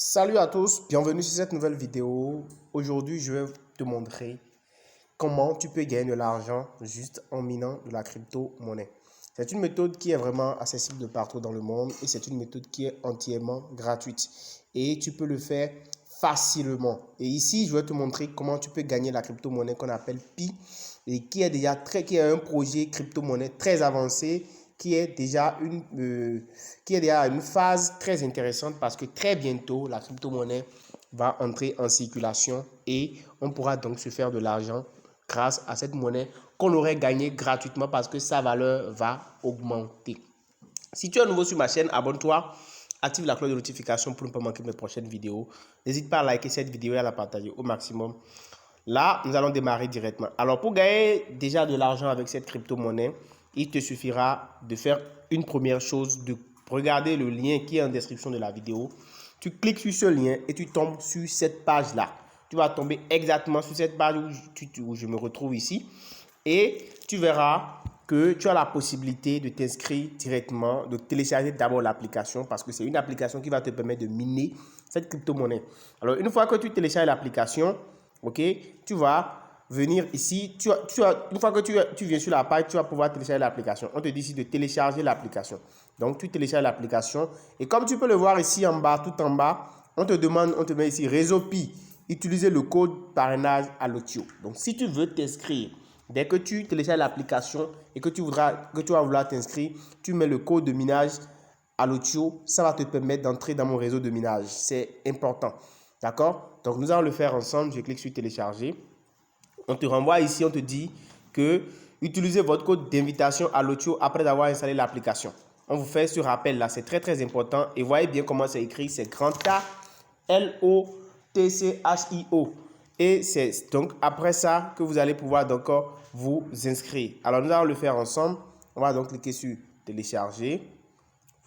Salut à tous, bienvenue sur cette nouvelle vidéo. Aujourd'hui, je vais te montrer comment tu peux gagner de l'argent juste en minant de la crypto-monnaie. C'est une méthode qui est vraiment accessible de partout dans le monde et c'est une méthode qui est entièrement gratuite. Et tu peux le faire facilement. Et ici, je vais te montrer comment tu peux gagner la crypto-monnaie qu'on appelle Pi et qui est un projet crypto-monnaie très avancé qui est déjà une phase très intéressante parce que très bientôt, la crypto-monnaie va entrer en circulation et on pourra donc se faire de l'argent grâce à cette monnaie qu'on aurait gagnée gratuitement parce que sa valeur va augmenter. Si tu es nouveau sur ma chaîne, abonne-toi, active la cloche de notification pour ne pas manquer mes prochaines vidéos. N'hésite pas à liker cette vidéo et à la partager au maximum. Là, nous allons démarrer directement. Alors, pour gagner déjà de l'argent avec cette crypto-monnaie, il te suffira de faire une première chose, de regarder le lien qui est en description de la vidéo. Tu cliques sur ce lien et tu tombes sur cette page-là. Tu vas tomber exactement sur cette page où je me retrouve ici. Et tu verras que tu as la possibilité de t'inscrire directement, de télécharger d'abord l'application parce que c'est une application qui va te permettre de miner cette crypto-monnaie. Alors, une fois que tu télécharges l'application, ok, tu vas venir ici. Une fois que tu viens sur la page, tu vas pouvoir télécharger l'application. On te dit ici de télécharger l'application. Donc, tu télécharges l'application. Et comme tu peux le voir ici en bas, tout en bas, on te met ici réseau Pi. Utilisez le code parrainage à l'audio. Donc, si tu veux t'inscrire, dès que tu télécharges l'application et que tu vas vouloir t'inscrire, tu mets le code de minage à l'audio. Ça va te permettre d'entrer dans mon réseau de minage. C'est important. D'accord? Donc, nous allons le faire ensemble. Je clique sur télécharger. On te renvoie ici, on te dit que utilisez votre code d'invitation à l'audio après avoir installé l'application. On vous fait ce rappel là, c'est très important. Et voyez bien comment c'est écrit, c'est grand A, L-O-T-C-H-I-O. Et c'est donc après ça que vous allez pouvoir donc vous inscrire. Alors nous allons le faire ensemble. On va donc cliquer sur télécharger.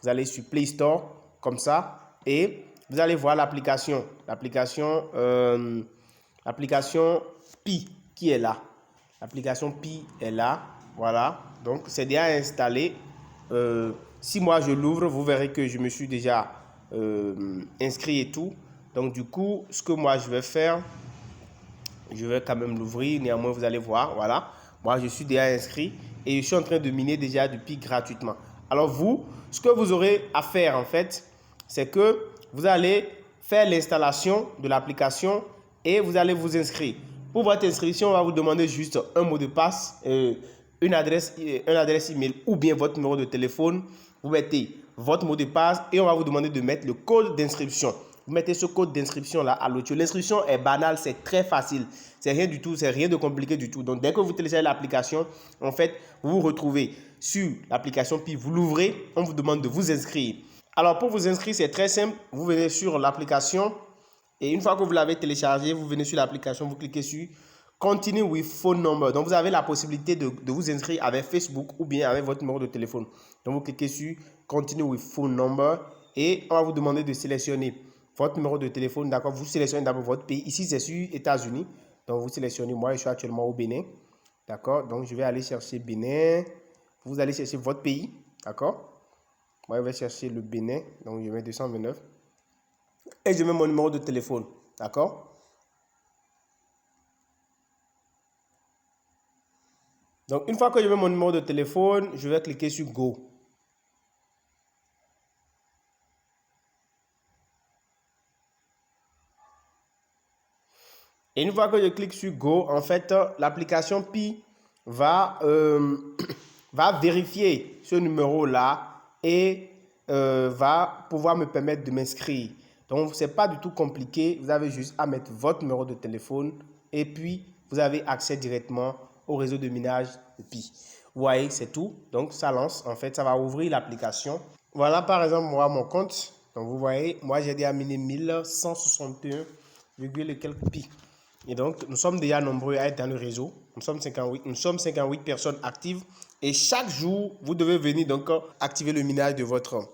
Vous allez sur Play Store comme ça et vous allez voir l'application. L'application Pi qui est là. L'application Pi est là. Voilà. Donc, c'est déjà installé. Si moi je l'ouvre, vous verrez que je me suis déjà inscrit et tout. Donc, du coup, ce que moi je vais faire, je vais quand même l'ouvrir. Néanmoins, vous allez voir. Voilà. Moi, je suis déjà inscrit et je suis en train de miner déjà du Pi gratuitement. Alors, vous, ce que vous aurez à faire en fait, c'est que vous allez faire l'installation de l'application et vous allez vous inscrire. Pour votre inscription, on va vous demander juste un mot de passe, une adresse email ou bien votre numéro de téléphone. Vous mettez votre mot de passe et on va vous demander de mettre le code d'inscription. Vous mettez ce code d'inscription là à l'audio. L'inscription est banale, c'est très facile. C'est rien du tout, c'est rien de compliqué du tout. Donc, dès que vous téléchargez l'application, en fait, vous vous retrouvez sur l'application, puis vous l'ouvrez, on vous demande de vous inscrire. Alors, pour vous inscrire, c'est très simple. Vous venez sur l'application et une fois que vous l'avez téléchargé, vous venez sur l'application, vous cliquez sur Continue with phone number. Donc, vous avez la possibilité de vous inscrire avec Facebook ou bien avec votre numéro de téléphone. Donc, vous cliquez sur Continue with phone number et on va vous demander de sélectionner votre numéro de téléphone. D'accord, vous sélectionnez d'abord votre pays. Ici, c'est sur États-Unis. Donc, vous sélectionnez. Moi, je suis actuellement au Bénin. D'accord, donc je vais aller chercher Bénin. Vous allez chercher votre pays. D'accord. Moi, je vais chercher le Bénin. Donc, je mets 229. Et je mets mon numéro de téléphone. D'accord. Donc, une fois que je mets mon numéro de téléphone, je vais cliquer sur Go. Et une fois que je clique sur Go, en fait, l'application Pi va vérifier ce numéro-là et va pouvoir me permettre de m'inscrire. Donc, ce n'est pas du tout compliqué. Vous avez juste à mettre votre numéro de téléphone et puis vous avez accès directement au réseau de minage de Pi. Vous voyez, c'est tout. Donc, ça lance. En fait, ça va ouvrir l'application. Voilà, par exemple, moi, mon compte. Donc, vous voyez, moi, j'ai déjà miné 1161, quelques Pi. Et donc, nous sommes déjà nombreux à être dans le réseau. Nous sommes 58 personnes actives. Et chaque jour, vous devez venir donc activer le minage de votre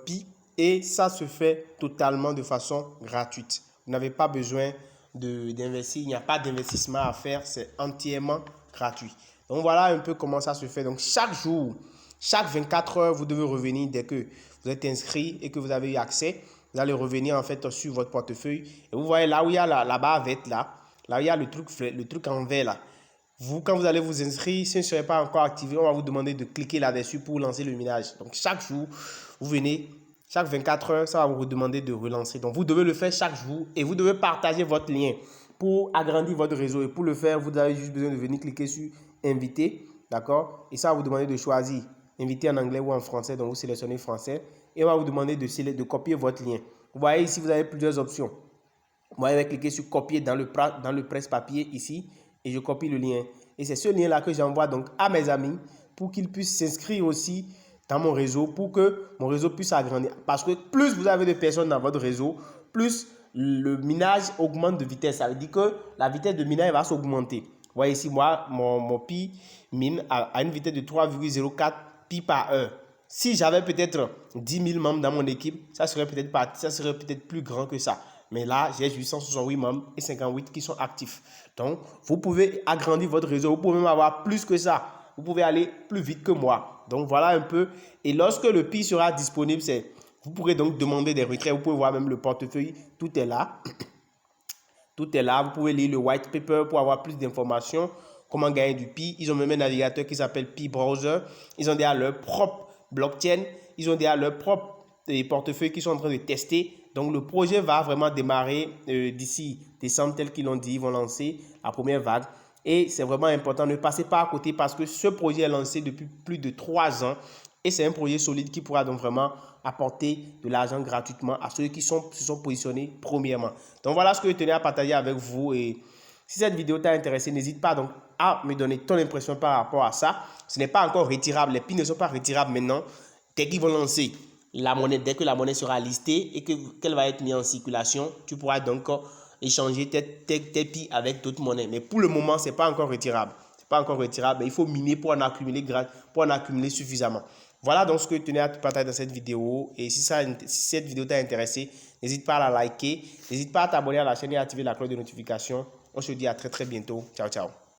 Pi. Et ça se fait totalement de façon gratuite. Vous n'avez pas besoin d'investir. Il n'y a pas d'investissement à faire. C'est entièrement gratuit. Donc, voilà un peu comment ça se fait. Donc, chaque jour, chaque 24 heures, vous devez revenir dès que vous êtes inscrit et que vous avez eu accès. Vous allez revenir en fait sur votre portefeuille. Et vous voyez là où il y a la barre verte là où il y a le truc en vert là. Vous, quand vous allez vous inscrire, si ce ne serait pas encore activé, on va vous demander de cliquer là-dessus pour lancer le minage. Donc, chaque jour, vous venez, chaque 24 heures, ça va vous demander de relancer. Donc, vous devez le faire chaque jour et vous devez partager votre lien pour agrandir votre réseau. Et pour le faire, vous avez juste besoin de venir cliquer sur inviter, d'accord? Et ça va vous demander de choisir inviter en anglais ou en français. Donc, vous sélectionnez français et on va vous demander de copier votre lien. Vous voyez ici, vous avez plusieurs options. Moi, je vais cliquer sur copier dans le presse-papier ici et je copie le lien. Et c'est ce lien-là que j'envoie donc à mes amis pour qu'ils puissent s'inscrire aussi dans mon réseau pour que mon réseau puisse agrandir. Parce que plus vous avez de personnes dans votre réseau, plus le minage augmente de vitesse. Ça veut dire que la vitesse de minage va s'augmenter. Vous voyez ici, moi, mon pi mine à une vitesse de 3,04 pi par heure. Si j'avais peut-être 10 000 membres dans mon équipe, ça serait peut-être plus grand que ça. Mais là, j'ai juste 168 membres et 58 qui sont actifs. Donc, vous pouvez agrandir votre réseau. Vous pouvez même avoir plus que ça. Vous pouvez aller plus vite que moi. Donc, voilà un peu. Et lorsque le Pi sera disponible, vous pourrez donc demander des retraits. Vous pouvez voir même le portefeuille. Tout est là. Tout est là. Vous pouvez lire le white paper pour avoir plus d'informations. Comment gagner du Pi. Ils ont même un navigateur qui s'appelle Pi Browser. Ils ont déjà leur propre blockchain. Ils ont déjà leur propre portefeuille qu'ils sont en train de tester. Donc, le projet va vraiment démarrer d'ici décembre, tel qu'ils l'ont dit. Ils vont lancer la première vague. Et c'est vraiment important, ne passez pas à côté parce que ce projet est lancé depuis plus de 3 ans. Et c'est un projet solide qui pourra donc vraiment apporter de l'argent gratuitement à ceux qui se sont positionnés premièrement. Donc, voilà ce que je tenais à partager avec vous. Et si cette vidéo t'a intéressé, n'hésite pas donc à me donner ton impression par rapport à ça. Ce n'est pas encore retirable. Les Pi ne sont pas retirables maintenant. Dès qu'ils vont lancer la monnaie, dès que la monnaie sera listée et qu'elle va être mise en circulation, tu pourras donc échanger tes Pi avec d'autres monnaies. Mais pour le moment, ce n'est pas encore retirable. C'est pas encore retirable. Il faut miner pour en accumuler suffisamment. Voilà donc ce que je tenais à te partager dans cette vidéo. Et si cette vidéo t'a intéressé, n'hésite pas à la liker. N'hésite pas à t'abonner à la chaîne et à activer la cloche de notification. On se dit à très bientôt. Ciao, ciao.